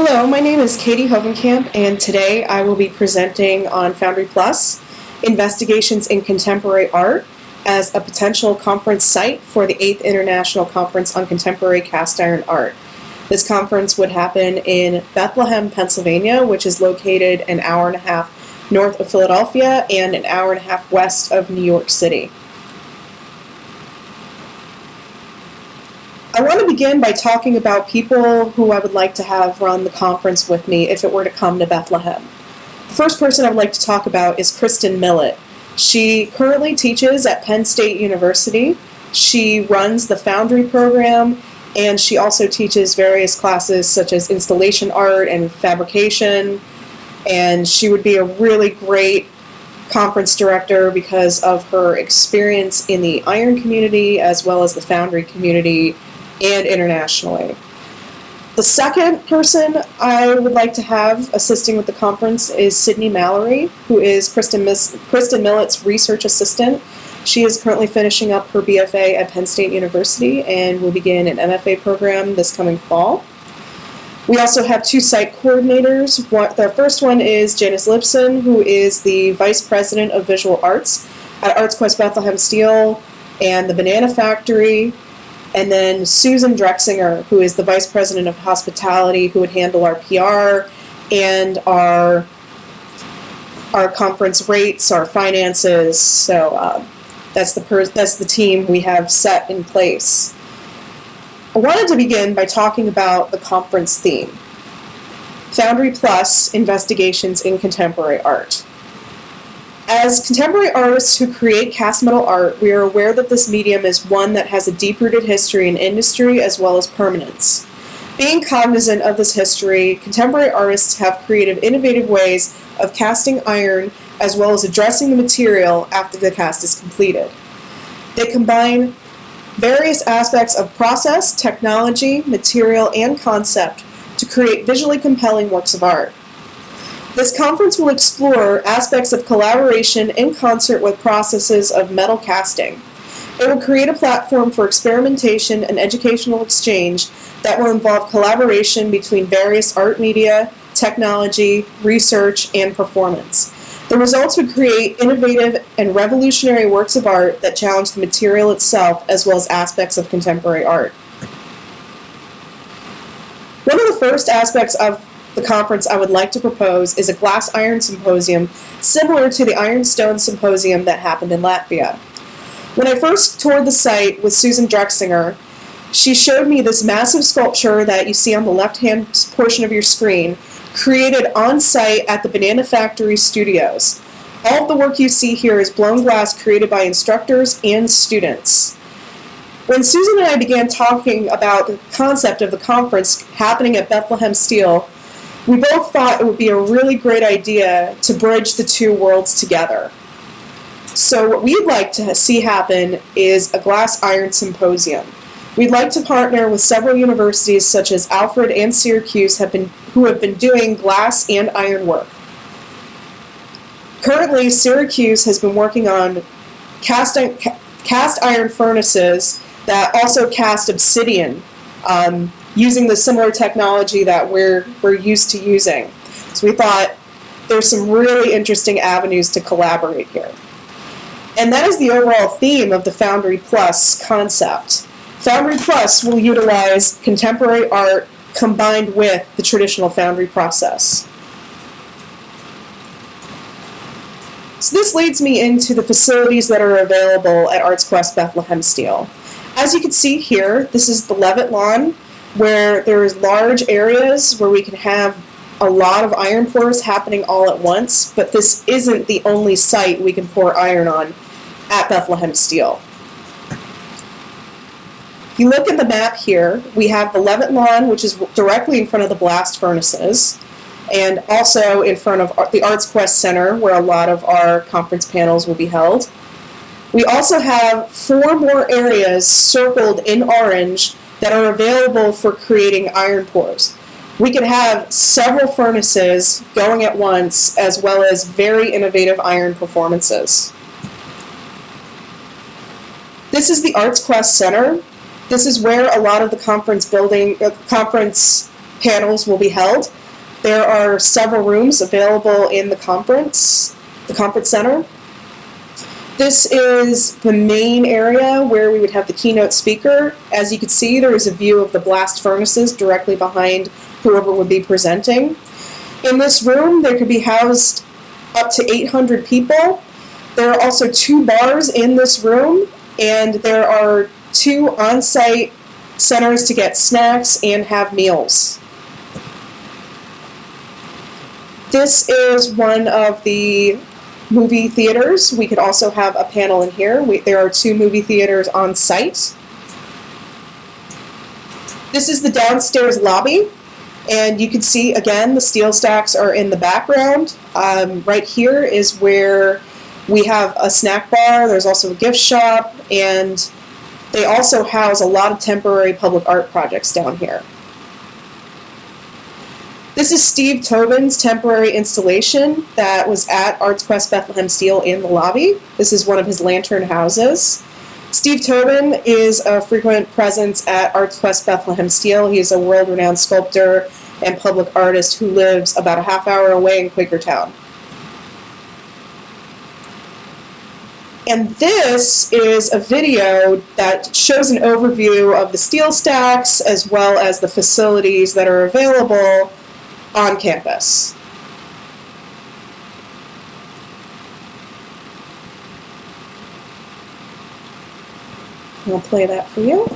Hello, my name is Katie Hovenkamp, and today I will be presenting on Foundry Plus, Investigations in Contemporary Art, as a potential conference site for the 8th International Conference on Contemporary Cast Iron Art. This conference would happen in Bethlehem, Pennsylvania, which is located an hour and a half north of Philadelphia and an hour and a half west of New York City. I want to begin by talking about people who I would like to have run the conference with me if it were to come to Bethlehem. The first person I would like to talk about is Kristen Millett. She currently teaches at Penn State University. She runs the Foundry program, and she also teaches various classes such as installation art and fabrication, and she would be a really great conference director because of her experience in the iron community as well as the Foundry community and internationally. The second person I would like to have assisting with the conference is Sydney Mallory, who is Kristen Millett's research assistant. She is currently finishing up her BFA at Penn State University and will begin an MFA program this coming fall. We also have two site coordinators. The first one is Janice Lipson, who is the Vice President of Visual Arts at ArtsQuest Bethlehem Steel and the Banana Factory. And then Susan Drexinger, who is the Vice President of Hospitality, who would handle our PR and our conference rates, our finances. So that's the team we have set in place. I wanted to begin by talking about the conference theme, Foundry Plus, Investigations in Contemporary Art. As contemporary artists who create cast metal art, we are aware that this medium is one that has a deep-rooted history in industry as well as permanence. Being cognizant of this history, contemporary artists have creative, innovative ways of casting iron as well as addressing the material after the cast is completed. They combine various aspects of process, technology, material, and concept to create visually compelling works of art. This conference will explore aspects of collaboration in concert with processes of metal casting. It will create a platform for experimentation and educational exchange that will involve collaboration between various art media, technology, research, and performance. The results would create innovative and revolutionary works of art that challenge the material itself as well as aspects of contemporary art. One of the first aspects of the conference I would like to propose is a glass iron symposium similar to the Ironstone Symposium that happened in Latvia. When I first toured the site with Susan Drexinger, she showed me this massive sculpture that you see on the left-hand portion of your screen, created on-site at the Banana Factory studios. All of the work you see here is blown glass created by instructors and students. When Susan and I began talking about the concept of the conference happening at Bethlehem Steel, we both thought it would be a really great idea to bridge the two worlds together. So what we'd like to see happen is a glass iron symposium. We'd like to partner with several universities such as Alfred and Syracuse who have been doing glass and iron work. Currently, Syracuse has been working on cast iron furnaces that also cast obsidian, using the similar technology that we're used to using. So we thought there's some really interesting avenues to collaborate here. And that is the overall theme of the Foundry Plus concept. Foundry Plus will utilize contemporary art combined with the traditional foundry process. So this leads me into the facilities that are available at ArtsQuest Bethlehem Steel. As you can see here, this is the Levitt Lawn, where there's large areas where we can have a lot of iron pours happening all at once, but this isn't the only site we can pour iron on at Bethlehem Steel. If you look at the map here, we have the Levitt Lawn, which is directly in front of the blast furnaces, and also in front of the ArtsQuest Center, where a lot of our conference panels will be held. We also have 4 more areas circled in orange that are available for creating iron pours. We could have several furnaces going at once, as well as very innovative iron performances. This is the ArtsQuest Center. This is where a lot of the conference panels will be held. There are several rooms available in the conference center. This is the main area where we would have the keynote speaker. As you can see, there is a view of the blast furnaces directly behind whoever would be presenting. In this room, there could be housed up to 800 people. There are also 2 bars in this room, and there are 2 on-site centers to get snacks and have meals. This is one of the movie theaters. We could also have a panel in here. There are 2 movie theaters on site. This is the downstairs lobby, and you can see again the steel stacks are in the background. Right here is where we have a snack bar. There's also a gift shop, and they also house a lot of temporary public art projects down here. This is Steve Tobin's temporary installation that was at ArtsQuest Bethlehem Steel in the lobby. This is one of his lantern houses. Steve Tobin is a frequent presence at ArtsQuest Bethlehem Steel. He is a world-renowned sculptor and public artist who lives about a half-hour away in Quakertown. And this is a video that shows an overview of the steel stacks as well as the facilities that are available on campus. I'll play that for you.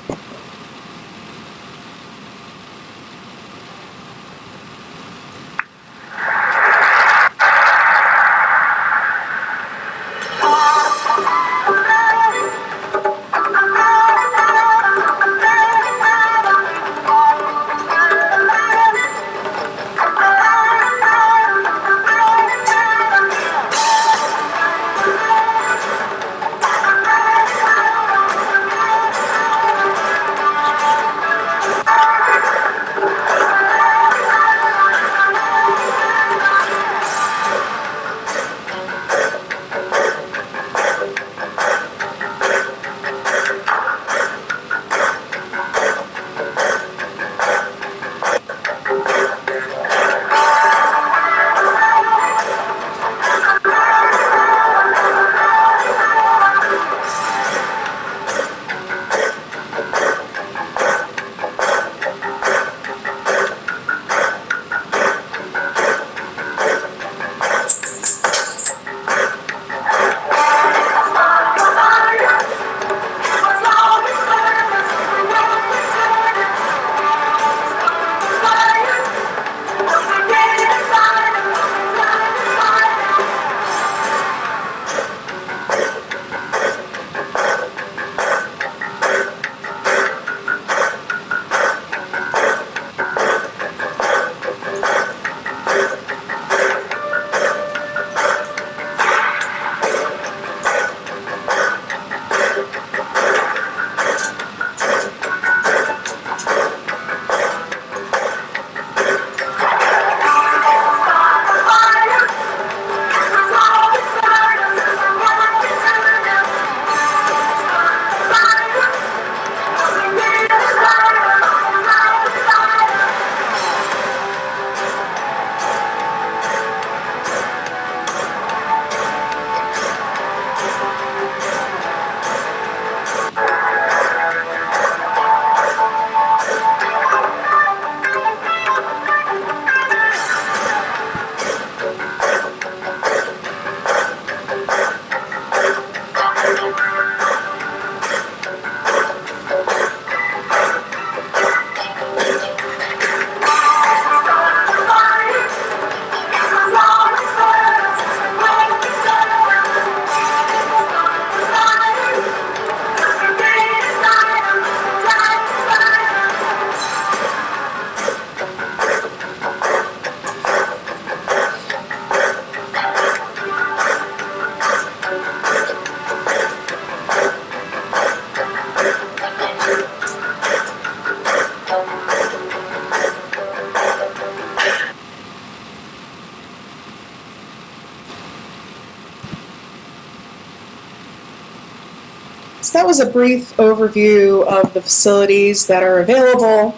So that was a brief overview of the facilities that are available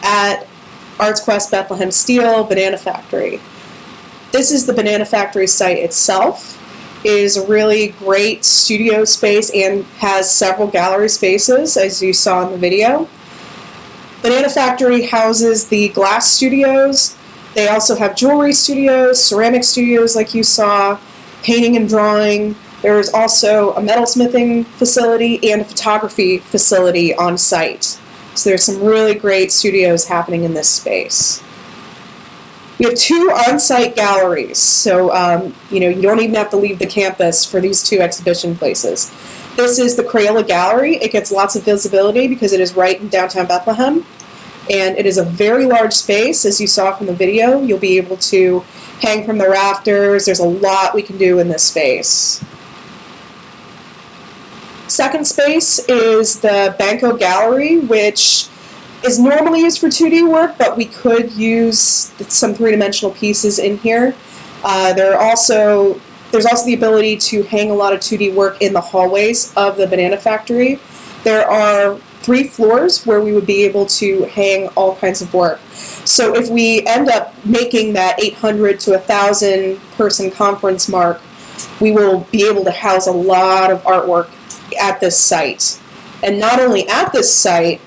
at Arts Quest, Bethlehem Steel, Banana Factory. This is the Banana Factory site itself. It is a really great studio space and has several gallery spaces, as you saw in the video. Banana Factory houses the glass studios. They also have jewelry studios, ceramic studios like you saw, painting and drawing. There is also a metalsmithing facility and a photography facility on site. So there's some really great studios happening in this space. We have 2 on-site galleries, so you don't even have to leave the campus for these 2 exhibition places. This is the Crayola Gallery. It gets lots of visibility because it is right in downtown Bethlehem, and it is a very large space. As you saw from the video, you'll be able to hang from the rafters. There's a lot we can do in this space. Second space is the Banco Gallery, which is normally used for 2D work, but we could use some 3-dimensional pieces in here. There's also the ability to hang a lot of 2D work in the hallways of the Banana Factory. There are 3 floors where we would be able to hang all kinds of work. So if we end up making that 800 to 1,000 person conference mark, we will be able to house a lot of artwork at this site. And not only at this site,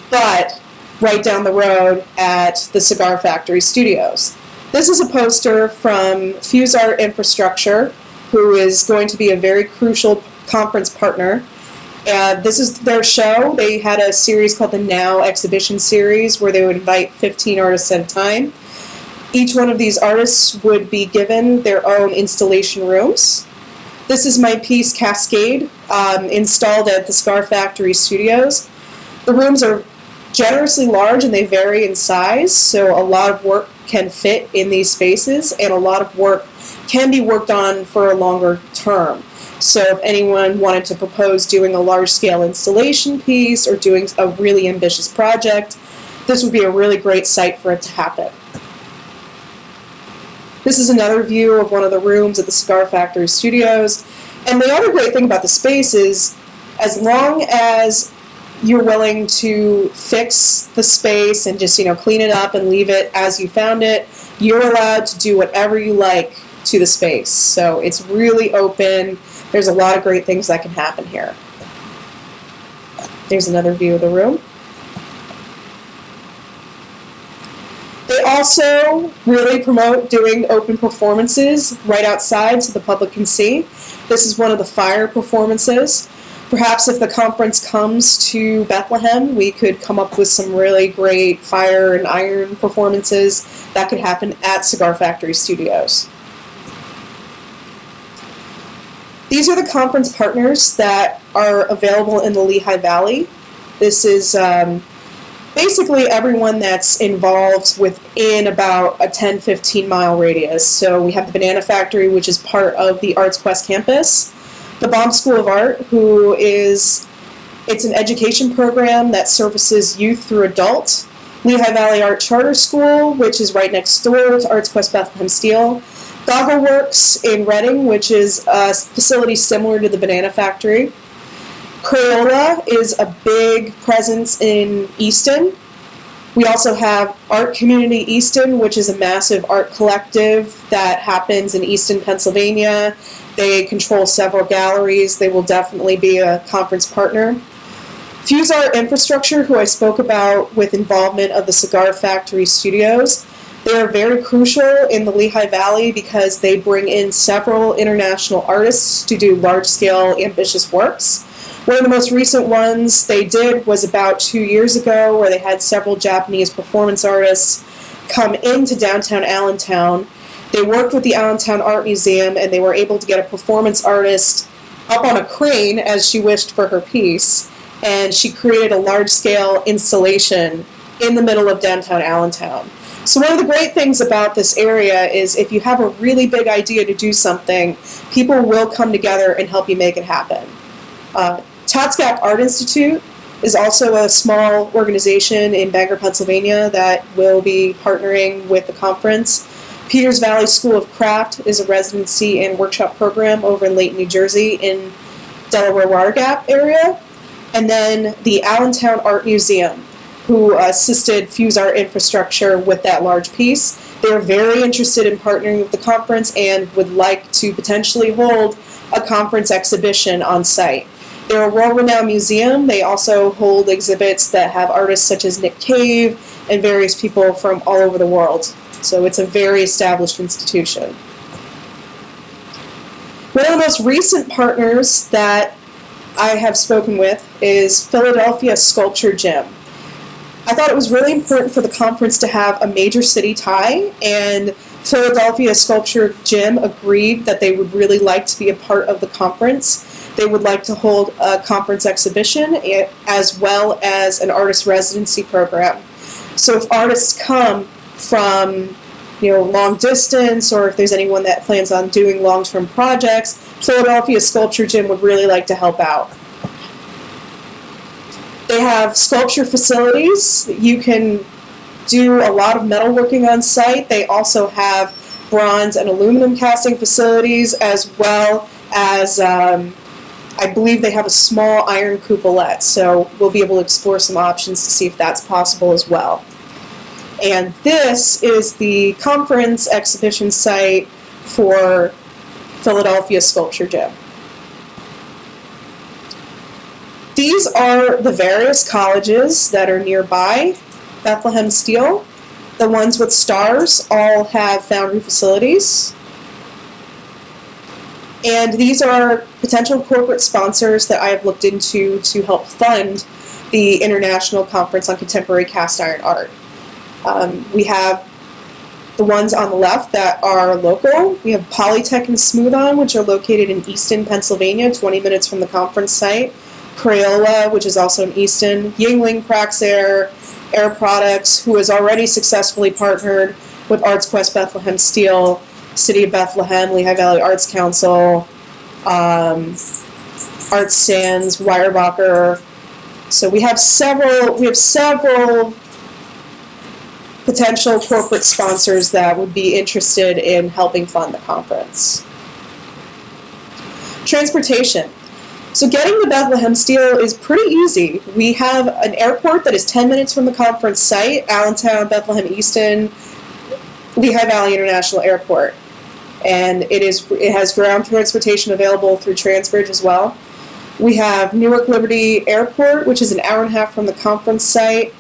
but right down the road at the Cigar Factory Studios. This is a poster from Fuse Art Infrastructure, who is going to be a very crucial conference partner. This is their show. They had a series called the Now Exhibition Series where they would invite 15 artists at a time. Each one of these artists would be given their own installation rooms. This is my piece, Cascade, installed at the Cigar Factory Studios. The rooms are generously large and they vary in size, so a lot of work can fit in these spaces and a lot of work can be worked on for a longer term. So if anyone wanted to propose doing a large-scale installation piece or doing a really ambitious project, this would be a really great site for it to happen. This is another view of one of the rooms at the Cigar Factory Studios. And the other great thing about the space is, as long as you're willing to fix the space and just, clean it up and leave it as you found it, you're allowed to do whatever you like to the space. So it's really open. There's a lot of great things that can happen here. There's another view of the room. They also really promote doing open performances right outside so the public can see. This is one of the fire performances. Perhaps if the conference comes to Bethlehem, we could come up with some really great fire and iron performances that could happen at Cigar Factory Studios. These are the conference partners that are available in the Lehigh Valley. This is basically everyone that's involved within about a 10-15 mile radius. So we have the Banana Factory, which is part of the Arts Quest campus. The Baum School of Art, it's an education program that services youth through adult. Lehigh Valley Art Charter School, which is right next door to Arts Quest Bethlehem Steel. Goggle Works in Reading, which is a facility similar to the Banana Factory. Crayola is a big presence in Easton. We also have Art Community Easton, which is a massive art collective that happens in Easton, Pennsylvania. They control several galleries. They will definitely be a conference partner. Fuse Art Infrastructure, who I spoke about with involvement of the Cigar Factory Studios, they are very crucial in the Lehigh Valley because they bring in several international artists to do large-scale, ambitious works. One of the most recent ones they did was about 2 years ago, where they had several Japanese performance artists come into downtown Allentown. They worked with the Allentown Art Museum, and they were able to get a performance artist up on a crane as she wished for her piece, and she created a large-scale installation in the middle of downtown Allentown. So one of the great things about this area is if you have a really big idea to do something, people will come together and help you make it happen. Tots Gap Art Institute is also a small organization in Bangor, Pennsylvania that will be partnering with the conference. Peters Valley School of Craft is a residency and workshop program over in Layton, New Jersey in Delaware Water Gap area. And then the Allentown Art Museum. who assisted fuse our infrastructure with that large piece. They are very interested in partnering with the conference and would like to potentially hold a conference exhibition on site. They're a world-renowned museum. They also hold exhibits that have artists such as Nick Cave and various people from all over the world. So it's a very established institution. One of the most recent partners that I have spoken with is Philadelphia Sculpture Gym. I thought it was really important for the conference to have a major city tie, and Philadelphia Sculpture Gym agreed that they would really like to be a part of the conference. They would like to hold a conference exhibition as well as an artist residency program. So if artists come from long distance, or if there's anyone that plans on doing long-term projects, Philadelphia Sculpture Gym would really like to help out. They have sculpture facilities. You can do a lot of metalworking on site. They also have bronze and aluminum casting facilities, as well as I believe they have a small iron coupolette, so we'll be able to explore some options to see if that's possible as well. And this is the conference exhibition site for Philadelphia Sculpture Gym. These are the various colleges that are nearby Bethlehem Steel. The ones with stars all have foundry facilities. And these are potential corporate sponsors that I have looked into to help fund the International Conference on Contemporary Cast Iron Art. We have the ones on the left that are local. We have Polytech and Smooth-On, which are located in Easton, Pennsylvania, 20 minutes from the conference site. Crayola, which is also in Easton. Yingling, Praxair, Air Products, who has already successfully partnered with ArtsQuest Bethlehem Steel, City of Bethlehem, Lehigh Valley Arts Council, Art Sands, Weyerbacher. So we have several potential corporate sponsors that would be interested in helping fund the conference. Transportation. So getting to Bethlehem Steel is pretty easy. We have an airport that is 10 minutes from the conference site, Allentown, Bethlehem, Easton, Lehigh Valley International Airport. And it has ground transportation available through Transbridge as well. We have Newark Liberty Airport, which is an hour and a half from the conference site.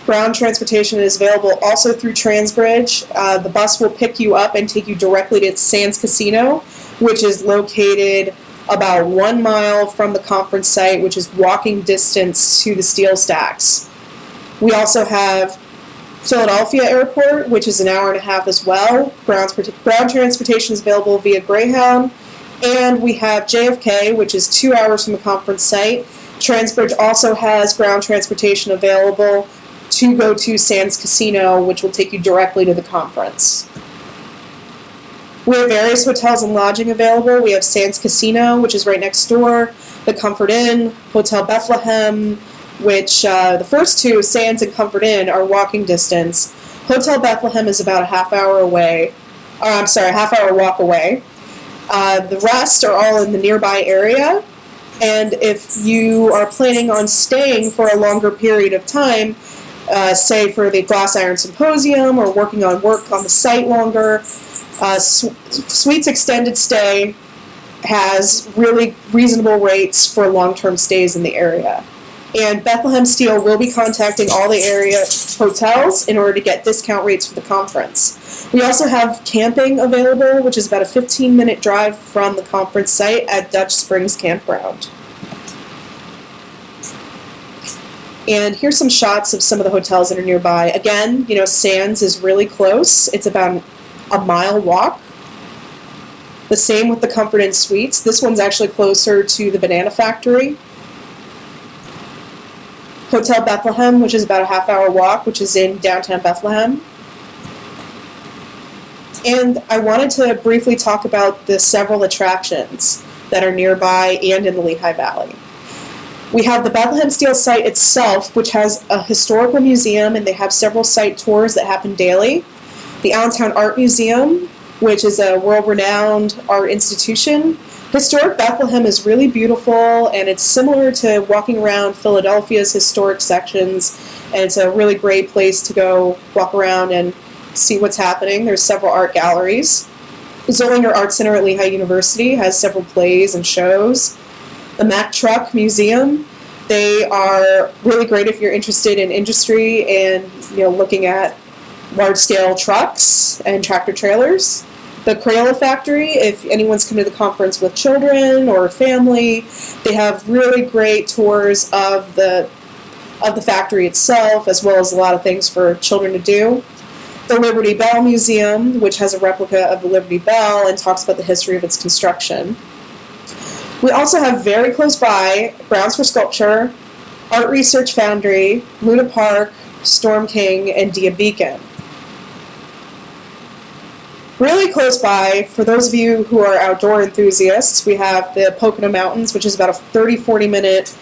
Ground transportation is available also through Transbridge. The bus will pick you up and take you directly to Sands Casino, which is located about 1 mile from the conference site, which is walking distance to the steel stacks. We also have Philadelphia Airport, which is an hour and a half as well. Ground transportation is available via Greyhound. And we have JFK, which is 2 hours from the conference site. Transbridge also has ground transportation available to go to Sands Casino, which will take you directly to the conference. We have various hotels and lodging available. We have Sands Casino, which is right next door, the Comfort Inn, Hotel Bethlehem, which the first two, Sands and Comfort Inn, are walking distance. Hotel Bethlehem is about a half-hour walk away. The rest are all in the nearby area. And if you are planning on staying for a longer period of time, say for the Glass Iron Symposium or working on work on the site longer, Suites Extended Stay has really reasonable rates for long-term stays in the area. And Bethlehem Steel will be contacting all the area hotels in order to get discount rates for the conference. We also have camping available, which is about a 15-minute drive from the conference site at Dutch Springs Campground. And here's some shots of some of the hotels that are nearby. Again, Sands is really close. It's about a mile walk. The same with the Comfort Inn Suites. This one's actually closer to the Banana Factory. Hotel Bethlehem, which is about a half-hour walk, which is in downtown Bethlehem. And I wanted to briefly talk about the several attractions that are nearby and in the Lehigh Valley. We have the Bethlehem Steel site itself, which has a historical museum, and they have several site tours that happen daily. The Allentown Art Museum, which is a world-renowned art institution, Historic Bethlehem is really beautiful, and it's similar to walking around Philadelphia's historic sections, and it's a really great place to go walk around and see what's happening. There's several art galleries. The Zollinger Art Center at Lehigh University has several plays and shows. The Mack Truck Museum, they are really great if you're interested in industry and looking at large-scale trucks and tractor trailers. The Crayola Factory, if anyone's come to the conference with children or family, they have really great tours of the factory itself, as well as a lot of things for children to do. The Liberty Bell Museum, which has a replica of the Liberty Bell and talks about the history of its construction. We also have very close by Grounds for Sculpture, Art Research Foundry, Luna Park, Storm King, and Dia Beacon. Really close by, for those of you who are outdoor enthusiasts, we have the Pocono Mountains, which is about a 30-40 minute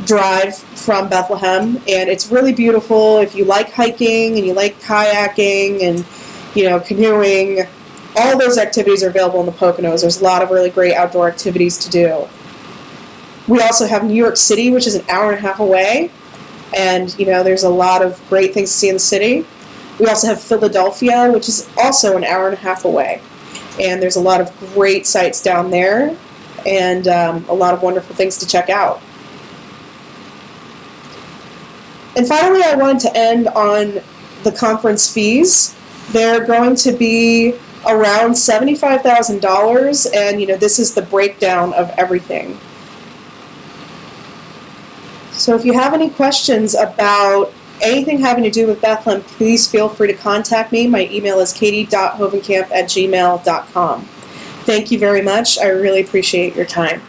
drive from Bethlehem, and it's really beautiful if you like hiking and you like kayaking and canoeing. All those activities are available in the Poconos. There's a lot of really great outdoor activities to do. We also have New York City, which is an hour and a half away, and there's a lot of great things to see in the city. We also have Philadelphia, which is also an hour and a half away, and there's a lot of great sites down there and a lot of wonderful things to check out. And finally, I wanted to end on the conference fees. They're going to be around $75,000, and this is the breakdown of everything. So if you have any questions about anything having to do with Bethlehem, please feel free to contact me. My email is katie.hovenkamp@gmail.com. Thank you very much. I really appreciate your time.